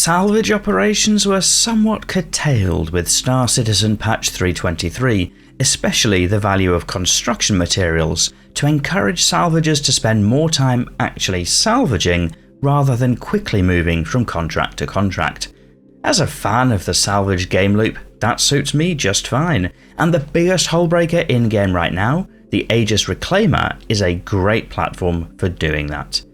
Salvage operations were somewhat curtailed with Star Citizen patch 323, especially the value of construction materials, to encourage salvagers to spend more time actually salvaging rather than quickly moving from contract to contract. As a fan of the salvage game loop, that suits me just fine, and the biggest hullbreaker in-game right now, the Aegis Reclaimer, is a great platform for doing that.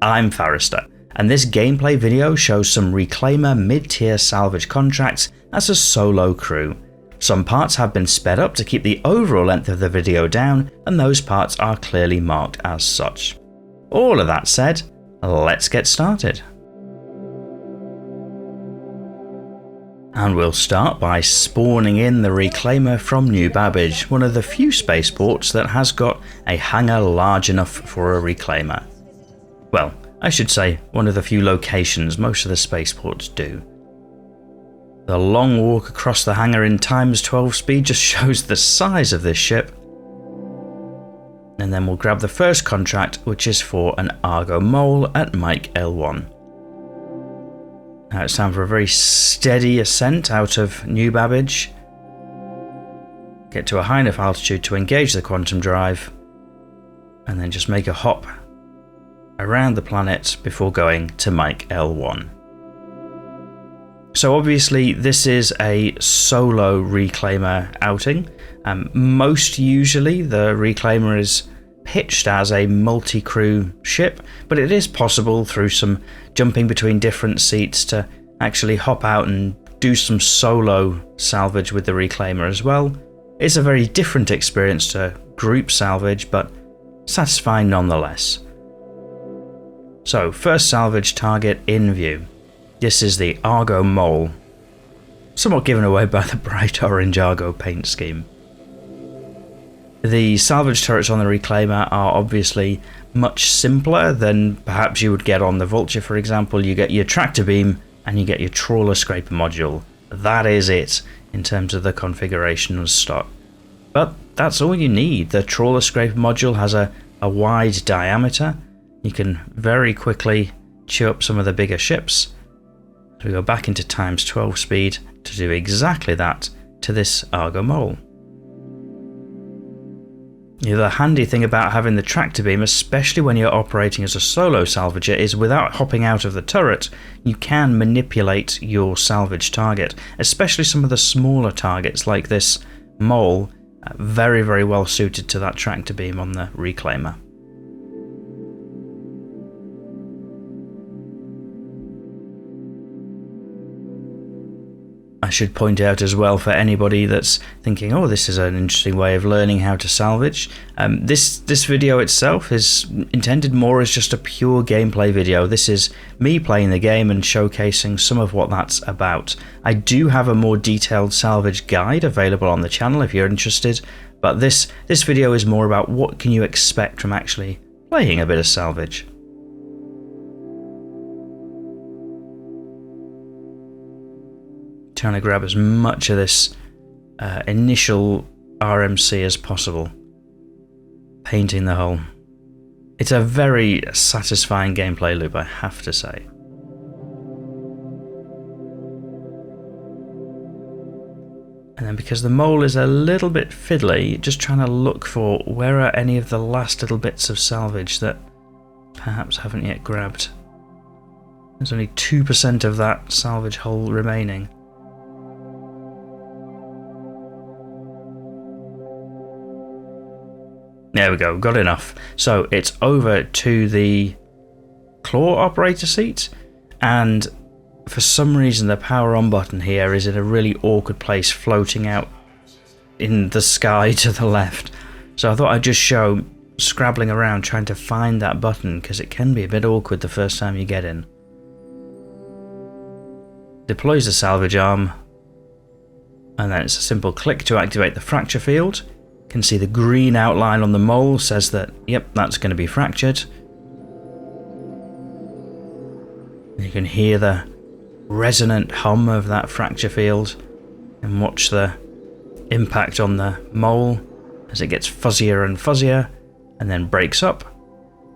I'm Forrester, and this gameplay video shows some Reclaimer mid-tier salvage contracts as a solo crew. Some parts have been sped up to keep the overall length of the video down, and those parts are clearly marked as such. All of that said, let's get started. And we'll start by spawning in the Reclaimer from New Babbage, one of the few spaceports that has got a hangar large enough for a Reclaimer. Well, I should say one of the few locations most of the spaceports do. The long walk across the hangar in ×12 speed just shows the size of this ship. And then we'll grab the first contract, which is for an Argo Mole at Mike L1. Now it's time for a very steady ascent out of New Babbage. Get to a high enough altitude to engage the quantum drive, and then just make a hop around the planet before going to Mike L1. So obviously this is a solo Reclaimer outing. Most usually the Reclaimer is pitched as a multi-crew ship, but it is possible through some jumping between different seats to actually hop out and do some solo salvage with the Reclaimer as well. It's a very different experience to group salvage, but satisfying nonetheless. So first salvage target in view. This is the Argo Mole, somewhat given away by the bright orange Argo paint scheme. The salvage turrets on the Reclaimer are obviously much simpler than perhaps you would get on the Vulture, for example. You get your tractor beam and you get your trawler scraper module. That is it in terms of the configuration and stock. But that's all you need. The trawler scraper module has a wide diameter. You can very quickly chew up some of the bigger ships. So we go back into ×12 speed to do exactly that to this Argo Mole. The other handy thing about having the tractor beam, especially when you're operating as a solo salvager, is without hopping out of the turret, you can manipulate your salvage target, especially some of the smaller targets like this mole, very, very well suited to that tractor beam on the Reclaimer. I should point out as well, for anybody that's thinking, oh, this is an interesting way of learning how to salvage, this video itself is intended more as just a pure gameplay video. This is me playing the game and showcasing some of what that's about. I do have a more detailed salvage guide available on the channel if you're interested, but this video is more about what can you expect from actually playing a bit of salvage. Trying to grab as much of this initial RMC as possible, painting the hull. It's a very satisfying gameplay loop, I have to say. And then because the mole is a little bit fiddly, just trying to look for where are any of the last little bits of salvage that perhaps haven't yet grabbed. There's only 2% of that salvage hull remaining. There we go, got enough. So it's over to the claw operator seat, and for some reason the power on button here is in a really awkward place, floating out in the sky to the left. So I thought I'd just show scrabbling around trying to find that button, because it can be a bit awkward the first time you get in. Deploys the salvage arm, and then it's a simple click to activate the fracture field. Can see the green outline on the mole says that, yep, that's going to be fractured. You can hear the resonant hum of that fracture field and watch the impact on the mole as it gets fuzzier and fuzzier and then breaks up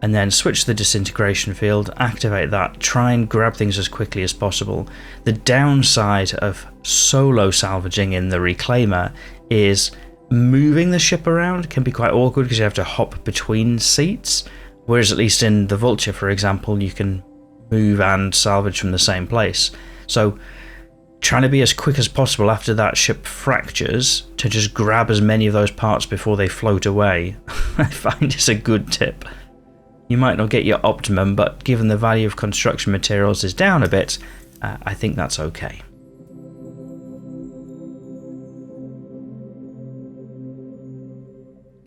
and then switch the disintegration field, activate that, try and grab things as quickly as possible. The downside of solo salvaging in the Reclaimer is moving the ship around can be quite awkward because you have to hop between seats, whereas at least in the Vulture, for example, you can move and salvage from the same place. So trying to be as quick as possible after that ship fractures to just grab as many of those parts before they float away, I find is a good tip. You might not get your optimum, but given the value of construction materials is down a bit, I think that's okay.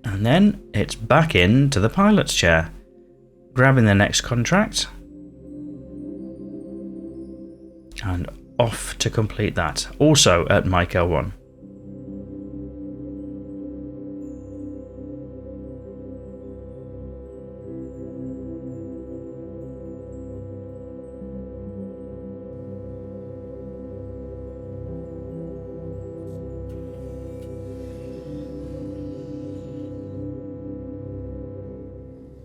And then it's back into the pilot's chair, grabbing the next contract, and off to complete that, also at Mike L1.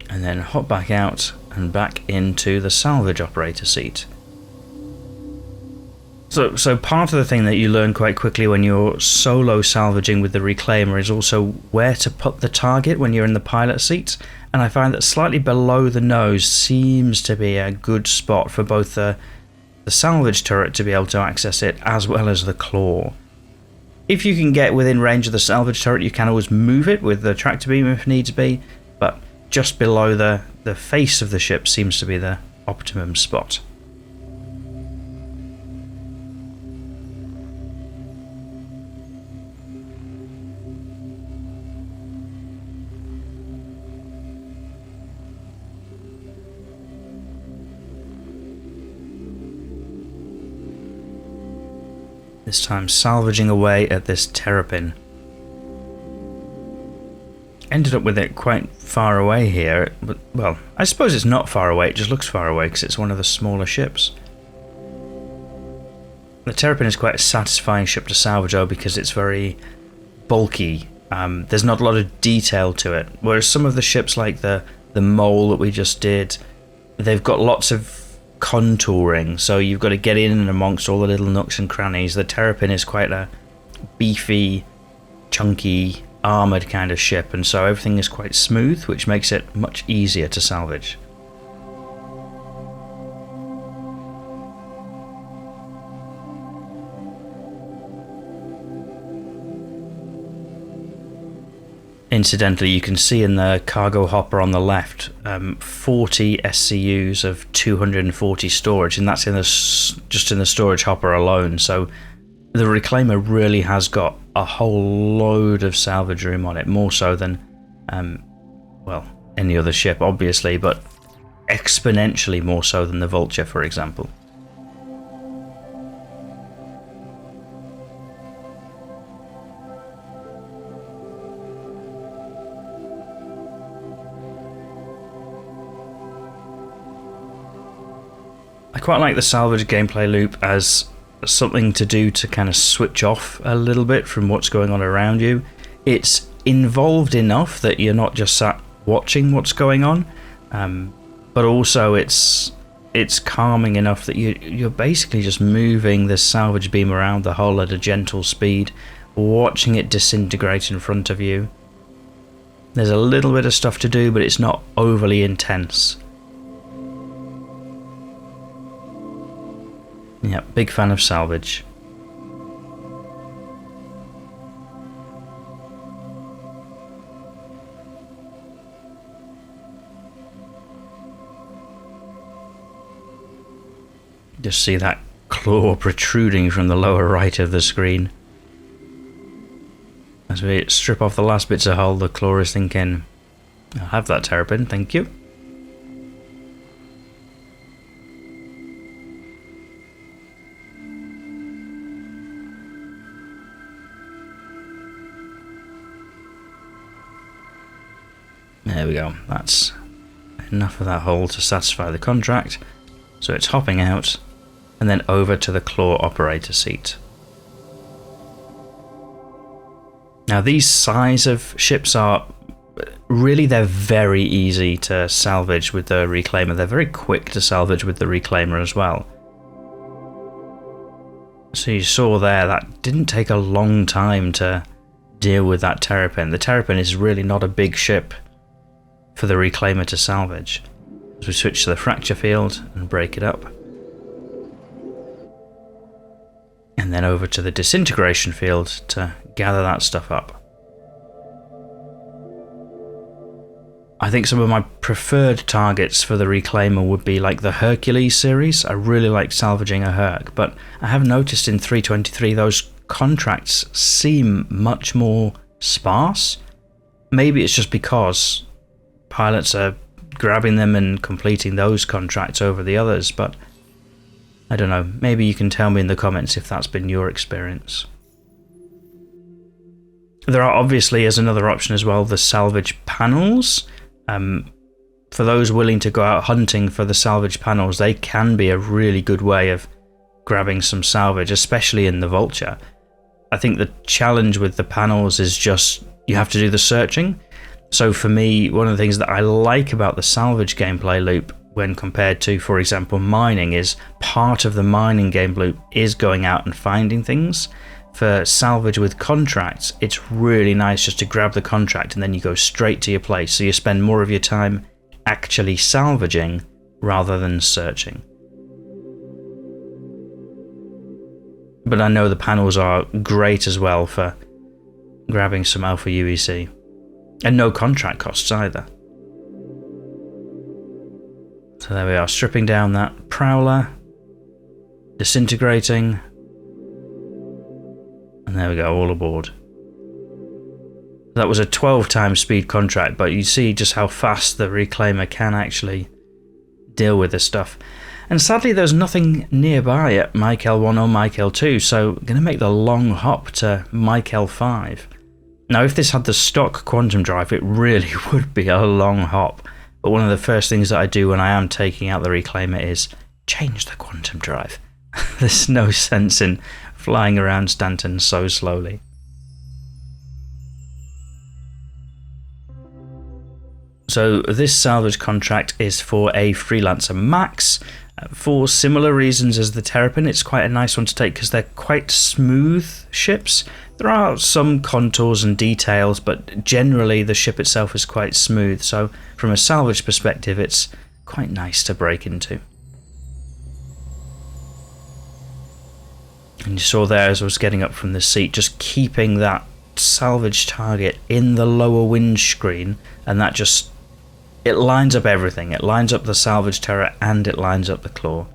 And then hop back out and back into the salvage operator seat. So part of the thing that you learn quite quickly when you're solo salvaging with the Reclaimer is also where to put the target when you're in the pilot seat, and I find that slightly below the nose seems to be a good spot for both the salvage turret to be able to access it as well as the claw. If you can get within range of the salvage turret, you can always move it with the tractor beam if needs be, but just below the face of the ship seems to be the optimum spot. This time salvaging away at this terrapin. Ended up with it quite far away here, but well, I suppose it's not far away, it just looks far away because it's one of the smaller ships. The terrapin is quite a satisfying ship to salvage though because it's very bulky. There's not a lot of detail to it, whereas some of the ships like the mole that we just did, they've got lots of contouring, so you've got to get in and amongst all the little nooks and crannies. The terrapin is quite a beefy, chunky, armoured kind of ship, and so everything is quite smooth, which makes it much easier to salvage. Incidentally, you can see in the cargo hopper on the left 40 SCUs of 240 storage, and that's in just in the storage hopper alone. So the Reclaimer really has got a whole load of salvage room on it, more so than well, any other ship obviously, but exponentially more so than the Vulture, for example. I quite like the salvage gameplay loop as something to do to kind of switch off a little bit from what's going on around you. It's involved enough that you're not just sat watching what's going on, but also it's calming enough that you're basically just moving the salvage beam around the hull at a gentle speed, watching it disintegrate in front of you. There's a little bit of stuff to do, but it's not overly intense. Yeah, big fan of salvage. Just see that claw protruding from the lower right of the screen. As we strip off the last bits of hull, the claw is thinking, I'll have that terrapin, thank you. There we go, that's enough of that hull to satisfy the contract. So it's hopping out and then over to the claw operator seat. Now these size of ships are really they're very easy to salvage with the Reclaimer. They're very quick to salvage with the Reclaimer as well. So you saw there, that didn't take a long time to deal with that Terrapin. The Terrapin is really not a big ship for the Reclaimer to salvage. As we switch to the fracture field and break it up. And then over to the disintegration field to gather that stuff up. I think some of my preferred targets for the Reclaimer would be like the Hercules series. I really like salvaging a Herc, but I have noticed in 323 those contracts seem much more sparse. Maybe it's just because pilots are grabbing them and completing those contracts over the others, but I don't know. Maybe you can tell me in the comments if that's been your experience. There are obviously, as another option as well, the salvage panels. For those willing to go out hunting for the salvage panels, they can be a really good way of grabbing some salvage, especially in the Vulture. I think the challenge with the panels is just you have to do the searching. So for me, one of the things that I like about the salvage gameplay loop when compared to, for example, mining, is part of the mining game loop is going out and finding things. For salvage with contracts, it's really nice just to grab the contract and then you go straight to your place, so you spend more of your time actually salvaging rather than searching. But I know the panels are great as well for grabbing some Alpha UEC, and no contract costs either. So there we are, stripping down that Prowler, disintegrating, and there we go, all aboard. That was a 12 times speed contract, but you see just how fast the Reclaimer can actually deal with this stuff. And sadly there's nothing nearby at Mykel 1 or Mykel 2, so I'm going to make the long hop to Mykel 5. Now if this had the stock quantum drive, it really would be a long hop. But one of the first things that I do when I am taking out the Reclaimer is change the quantum drive. There's no sense in flying around Stanton so slowly. So this salvage contract is for a Freelancer Max. For similar reasons as the Terrapin, it's quite a nice one to take because they're quite smooth ships. There are some contours and details, but generally the ship itself is quite smooth, so from a salvage perspective it's quite nice to break into. And you saw there as I was getting up from the seat, just keeping that salvage target in the lower windscreen, and that just, it lines up everything. It lines up the salvage turret and it lines up the claw.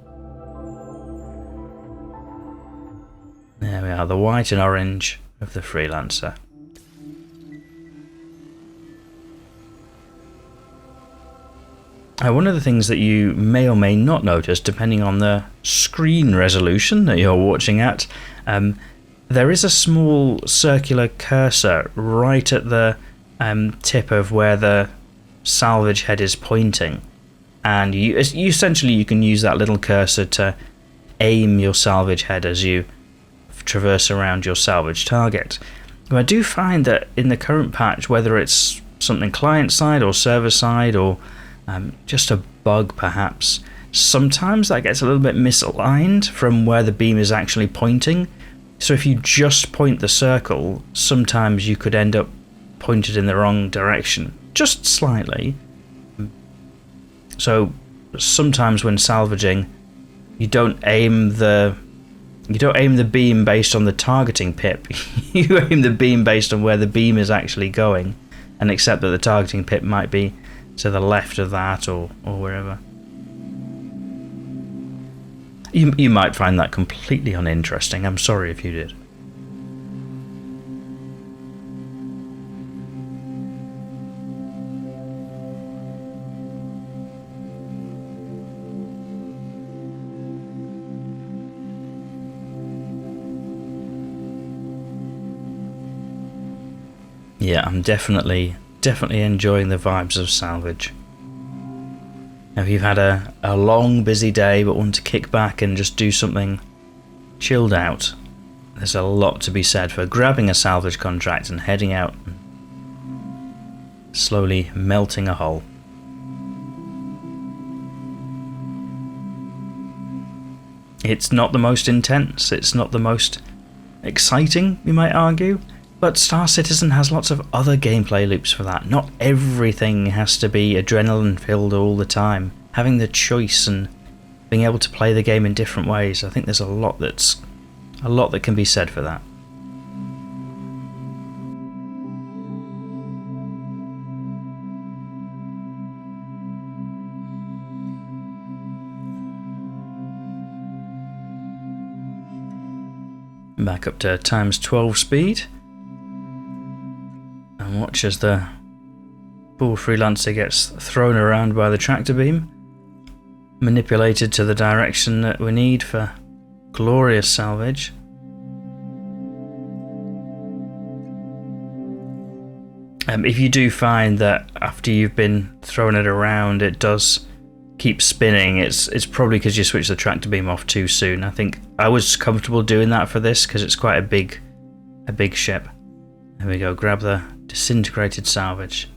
There we are, the white and orange of the Freelancer. One of the things that you may or may not notice, depending on the screen resolution that you're watching at, there is a small circular cursor right at the tip of where the salvage head is pointing, and you essentially you can use that little cursor to aim your salvage head as you traverse around your salvage target. But I do find that in the current patch, whether it's something client side or server side or just a bug perhaps, sometimes that gets a little bit misaligned from where the beam is actually pointing. So if you just point the circle, sometimes you could end up pointed in the wrong direction, just slightly. So sometimes when salvaging, you don't aim the beam based on the targeting pip. You aim the beam based on where the beam is actually going, and accept that the targeting pip might be to the left of that or wherever. You might find that completely uninteresting. I'm sorry if you did. Yeah, I'm definitely enjoying the vibes of salvage. Now, if you've had a long, busy day but want to kick back and just do something chilled out, there's a lot to be said for grabbing a salvage contract and heading out and slowly melting a hole. It's not the most intense, it's not the most exciting, you might argue, but Star Citizen has lots of other gameplay loops for that. Not everything has to be adrenaline filled all the time. Having the choice and being able to play the game in different ways, I think there's a lot that can be said for that. Back up to times 12 speed, and watch as the poor freelancer gets thrown around by the tractor beam, manipulated to the direction that we need for glorious salvage. If you do find that after you've been throwing it around it does keep spinning, it's probably because you switched the tractor beam off too soon. I think I was comfortable doing that for this because it's quite a big ship. There we go, grab the disintegrated salvage.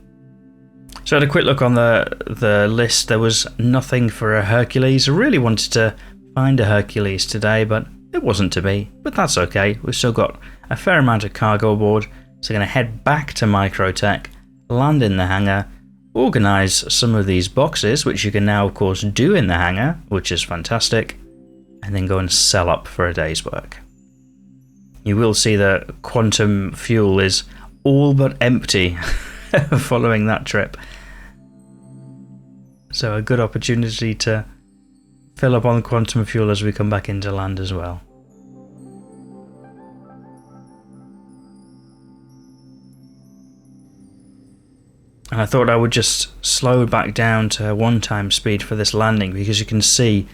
So I had a quick look on the list. There was nothing for a Hercules. I really wanted to find a Hercules today, but it wasn't to be. But that's okay, we've still got a fair amount of cargo aboard, so I'm going to head back to Microtech, land in the hangar, organise some of these boxes, which you can now of course do in the hangar, which is fantastic, and then go and sell up for a day's work. You will see that quantum fuel is all but empty following that trip, so a good opportunity to fill up on quantum fuel as we come back into land as well. And I thought I would just slow back down to 1x speed for this landing, because you can see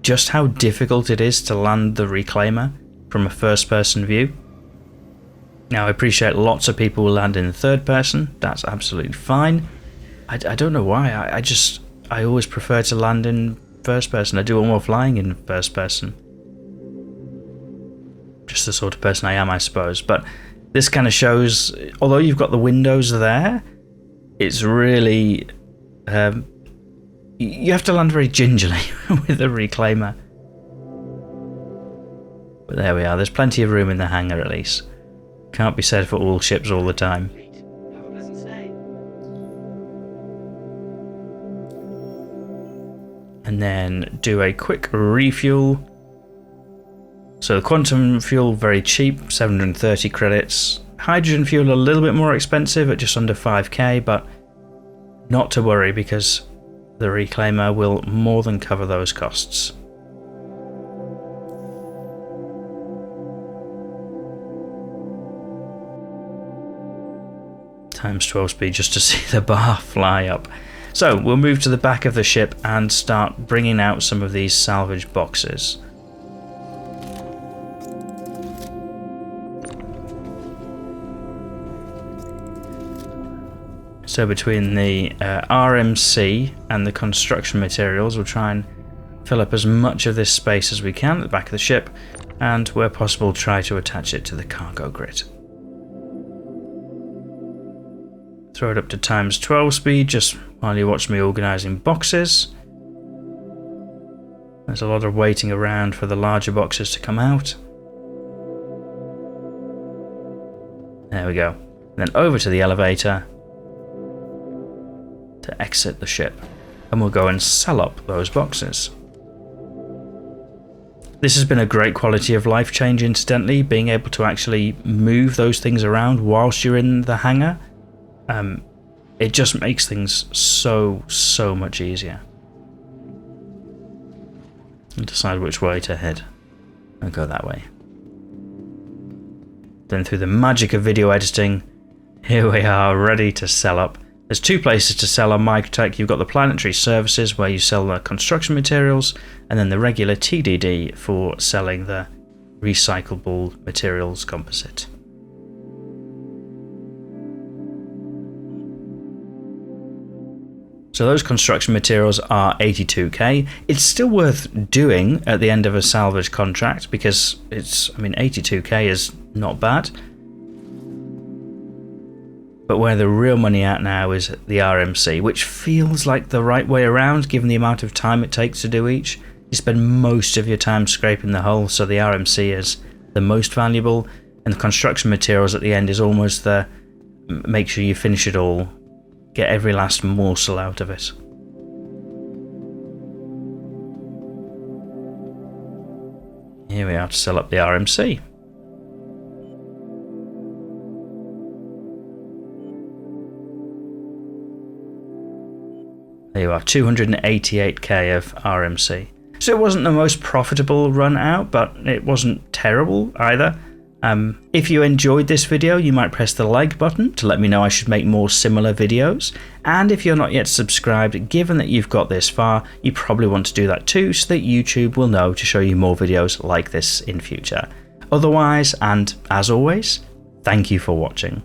just how difficult it is to land the Reclaimer from a first person view. Now I appreciate lots of people will land in third person, that's absolutely fine. I don't know why, I always prefer to land in first person. I do all more flying in first person. Just the sort of person I am, I suppose. But this kind of shows, although you've got the windows there, it's really you have to land very gingerly with the Reclaimer. But there we are, there's plenty of room in the hangar at least. Can't be said for all ships all the time. And then do a quick refuel. So the quantum fuel very cheap, 730 credits. Hydrogen fuel a little bit more expensive at just under 5k, but not to worry because the Reclaimer will more than cover those costs. Times 12 speed just to see the bar fly up. So we'll move to the back of the ship and start bringing out some of these salvage boxes. So between the RMC and the construction materials, we'll try and fill up as much of this space as we can at the back of the ship, and where possible try to attach it to the cargo grid. Throw it up to times 12 speed just while you watch me organising boxes. There's a lot of waiting around for the larger boxes to come out. There we go. Then over to the elevator to exit the ship, and we'll go and sell up those boxes. This has been a great quality of life change, incidentally, being able to actually move those things around whilst you're in the hangar. It just makes things so much easier. And decide which way to head. I'll go that way. Then through the magic of video editing, here we are ready to sell up. There's two places to sell on Microtech. You've got the planetary services where you sell the construction materials, and then the regular TDD for selling the recyclable materials composite. So those construction materials are 82k. It's still worth doing at the end of a salvage contract because 82k is not bad. But where the real money at now is the RMC, which feels like the right way around given the amount of time it takes to do each. You spend most of your time scraping the hull, so the RMC is the most valuable, and the construction materials at the end is almost the make sure you finish it all, get every last morsel out of it. Here we are to sell up the RMC. There you are, 288k of RMC. So it wasn't the most profitable run out, but it wasn't terrible either. If you enjoyed this video, you might press the like button to let me know I should make more similar videos. And if you're not yet subscribed, given that you've got this far, you probably want to do that too, so that YouTube will know to show you more videos like this in future. Otherwise, and as always, thank you for watching.